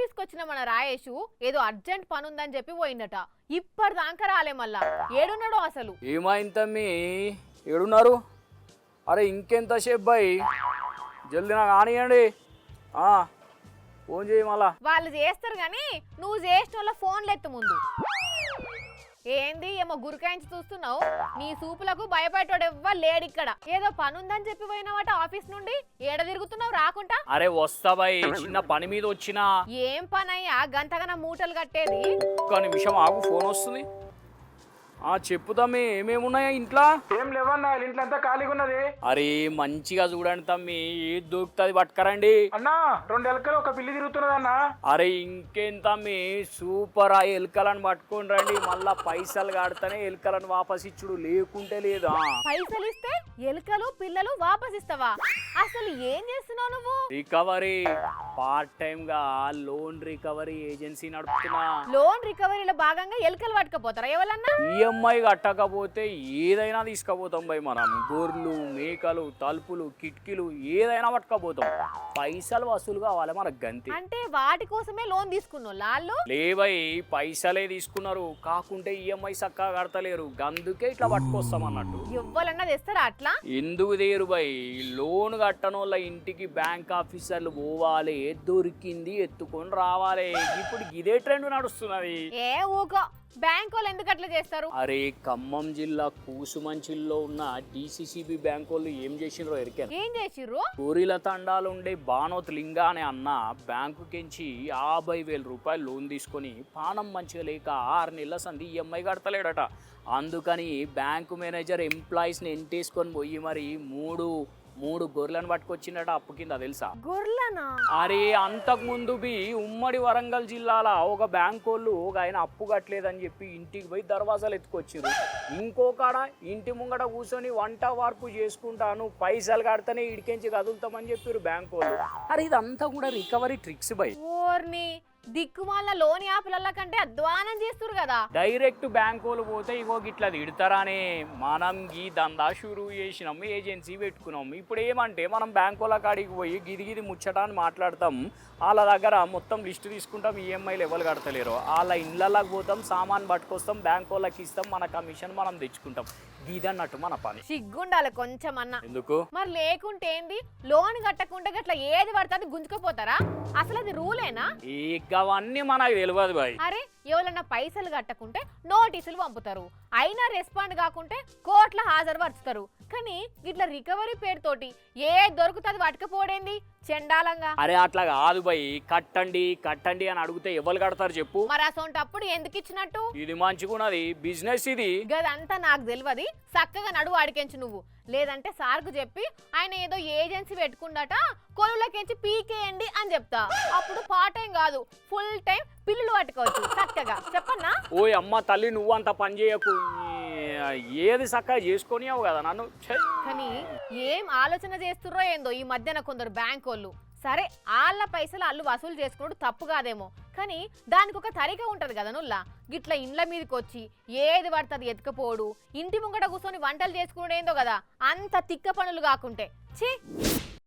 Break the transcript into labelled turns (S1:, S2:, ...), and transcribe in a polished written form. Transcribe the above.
S1: ఆఫీస్కి వచ్చిన మన రాయేషు ఏదో అర్జెంట్ పని ఉందని చెప్పి పోయిందట. ఇప్పటిదాకా రాలే. మళ్ళా ఏడున్నాడో అసలు.
S2: ఏమైంది తమ్మి, ఏడున్నారు? అరే ఇంకెంతసేపు బాయ్, జల్దీ నాకు ఆనియండి. ఫోన్ చేయి మళ్ళా.
S1: వాళ్ళు చేస్తారు కానీ నువ్వు చేసిన వాళ్ళ ఫోన్లు ఎత్తు ముందు. ఏంది ఏమో గురికాయించి చూస్తున్నావు? నీ సూపులకు భయపడేటోడు ఎవ్వరు లేడిక్కడ. ఏదో పని ఉందని చెప్పి పోయినావట ఆఫీస్ నుండి. ఏడ తిరుగుతున్నావు రాకుంటా?
S2: అరే వస్తా బాయ్, చిన్న పని మీద వచ్చినా.
S1: ఏం పని అయ్యా గంతగన మూటలు కట్టేది?
S2: ఒక్క నిమిషం ఆగు, ఫోన్ వస్తుంది. చెప్పుతామి, ఏమేమున్నాయా ఇంట్లో?
S3: ఏం లేవన్నా, ఇంట్లో అంతా ఖాళీగా ఉన్నది.
S2: అరే మంచిగా చూడండి తమ్మి, ఏది దొరుకుతుంది పట్టుకరండి.
S3: అన్నా 2 ఎలకలు ఒక పిల్లి తిరుగుతున్నదన్నా.
S2: అరే ఇంకేం తమ్మి, సూపర్. ఆ ఎలుకలను పట్టుకొని రండి. మళ్ళా పైసలు కడితేనే ఎలుకలను వాపస్ ఇచ్చుడు, లేకుంటే లేదా.
S1: పైసలు ఇస్తే ఎలుకలు పిల్లలు వాపస్ ఇస్తావా? అసలు ఏం చేస్తున్నావు నువ్వు?
S2: రికవరీ పార్ట్ టైం గా లోన్ రికవరీ ఏజెన్సీ నడుపుతున్నా.
S1: లోన్ రికవరీలో భాగంగా ఎలుకలు పట్టుకపోతారా ఎవరన్నా?
S2: ఈఎంఐ కట్టకపోతే ఏదైనా తీసుకుపోతాం భయ్. మనం గొర్రెలు, మేకలు, తలుపులు, కిటికీలు ఏదైనా పట్టుకపోతాం. పైసలు వసూలు కావాలి మనకు గంతి.
S1: అంటే వాటి కోసమే లోన్ తీసుకున్నావు లాళ్ళు?
S2: లేవై, పైసలే తీసుకున్నారు, కాకుంటే ఈఎంఐ చక్కగా కడతలేరు, అందుకే ఇట్లా పట్టుకొస్తాం అన్నట్టు.
S1: ఎవ్వరన్నా తెస్తారా అట్లా?
S2: ఎందుకు దేరు భయ్, లోన్ కట్టనోళ్ళ ఇంటికి బ్యాంక్ ఆఫీసర్లు పోవాలి, దొరికింది ఎత్తుకొని రావాలి. ఇప్పుడు ఇదే ట్రెండ్ నడుస్తున్నది.
S1: ఏ ఊకో, బ్యాంక్ వాళ్ళు ఎందుకు అట్లా చేస్తారు?
S2: అరే ఖమ్మం జిల్లా కూసుమంచిల్లో ఉన్న డిసిసిబి బ్యాంక్ వాళ్ళు ఏం చేసిండ్రో ఎరికారు?
S1: ఏం చేసిర్రు?
S2: కోరిల తండాలు ఉండే బానోత్ లింగా అనే అన్న బ్యాంకు కించి 50,000 రూపాయలు లోన్ తీసుకొని పానం మంచిగా లేక 6 నెలల సంది ఈఎంఐ కడతలేడట. అందుకని బ్యాంకు మేనేజర్ ఎంప్లాయీస్ని ఎంటేసుకొని పోయి మరి మూడు గొర్రెలను పట్టుకొచ్చిండట అప్పు కింద, తెలుసా?
S1: గొర్రెలనా?
S2: అరే అంతకు ముందు ఉమ్మడి వరంగల్ జిల్లాల ఒక బ్యాంక్ వాళ్ళు ఒక ఆయన అప్పు కట్టలేదని చెప్పి ఇంటికి పోయి దర్వాజాలు ఎత్తుకొచ్చారు. ఇంకొకడ ఇంటి ముంగట కూర్చొని వంట వార్పు చేసుకుంటాను, పైసలు కడితేనే ఇడికెంచి కదులుతామని చెప్పారు బ్యాంక్ వాళ్ళు. అరే ఇదంతా కూడా రికవరీ ట్రిక్స్ బై.
S1: ఓర్ని దిక్కుమాల లోన్ యాప్ల కంటే అధ్వానం చేస్తురు కదా.
S2: డైరెక్ట్ బ్యాంకులు పోతే ఇగో గిట్లా తిడతారానే. మనం ఈ దందా షురూ చేసినాం, ఏజెన్సీ పెట్టుకున్నాం. ఇప్పుడు ఏమంటే మనం బ్యాంకుల కాడికి పోయి గిది ముచ్చట అని మాట్లాడతాం. వాళ్ళ దగ్గర మొత్తం లిస్టు తీసుకుంటాం, ఈఎంఐలు ఎవరు కడతలేరు. వాళ్ళ ఇళ్ళకి పోతాం, సామాన్ పట్టుకొస్తాం, బ్యాంక్ వాళ్ళకి ఇస్తాం, మన కమిషన్ మనం తెచ్చుకుంటాం. ఇదన్నట్టు మన పని.
S1: సిగ్గుండాలి కొంచెం అన్నా.
S2: ఎందుకు
S1: మరి లేకుంటే ఏంది? లోన్ కట్టకుండా గట్లా ఏది పడుతుంది గుంజుకపోతారా? అసలు అది రూలేనా?
S2: అవన్నీ మనకు తెలియదు బాయ్.
S1: అరే ఎవరన్నా పైసలు కట్టకుంటే నోటీసులు పంపుతారు, అయినా రెస్పాండ్ కాకుంటే కోర్టులో హాజరుపరుస్తారు. కానీ ఇట్లా రికవరీ పేరుతోటి ఏ దొరుకుతుంది పట్టుకపోడేంది చెండాలంగా.
S2: అరే అట్లా కాదు బాయ్, కట్టండి అని అడిగితే ఎవరు కడతారు చెప్పు?
S1: మరి అసొంటప్పుడు ఎందుకు ఇచ్చినట్టు?
S2: ఇది మంచిగున్నది బిజినెస్, ఇది
S1: గదంతా నాకు తెలియదు. చక్కగా నడువు అడికెంచు నువ్వు. లేదంటే సార్కు చెప్పి ఆయన ఏదో ఏజెన్సీ పెట్టుకుందట, కొలువులకెంచి పీకేయండి అని చెప్తా. అప్పుడు పార్ట్ టైం కాదు, ఫుల్ టైం పిల్లులు పట్టుకోవచ్చు చక్కగా. చెప్పన్నా?
S2: ఓయ్ అమ్మ తల్లి, నువ్వు అంత పని చేయకు. ఏది చక్కగా చేసుకొనియావు కదా నన్ను.
S1: కానీ ఏం ఆలోచన చేస్తుర్రో ఏందో ఈ మధ్యన కొందరు బ్యాంక్ వాళ్ళు. సరే వాళ్ళ పైసలు వాళ్ళు వసూలు చేసుకున్నాడు తప్పు కాదేమో, కానీ దానికి ఒక తరిక ఉంటది కదా నుల్లా. గిట్ల ఇండ్ల మీదకి వచ్చి ఏది పడుతుంది ఎత్తుకపోడు, ఇంటి ముంగట కూర్చొని వంటలు చేసుకునేందో కదా. అంత తిక్క పనులు కాకుంటే ఛీ.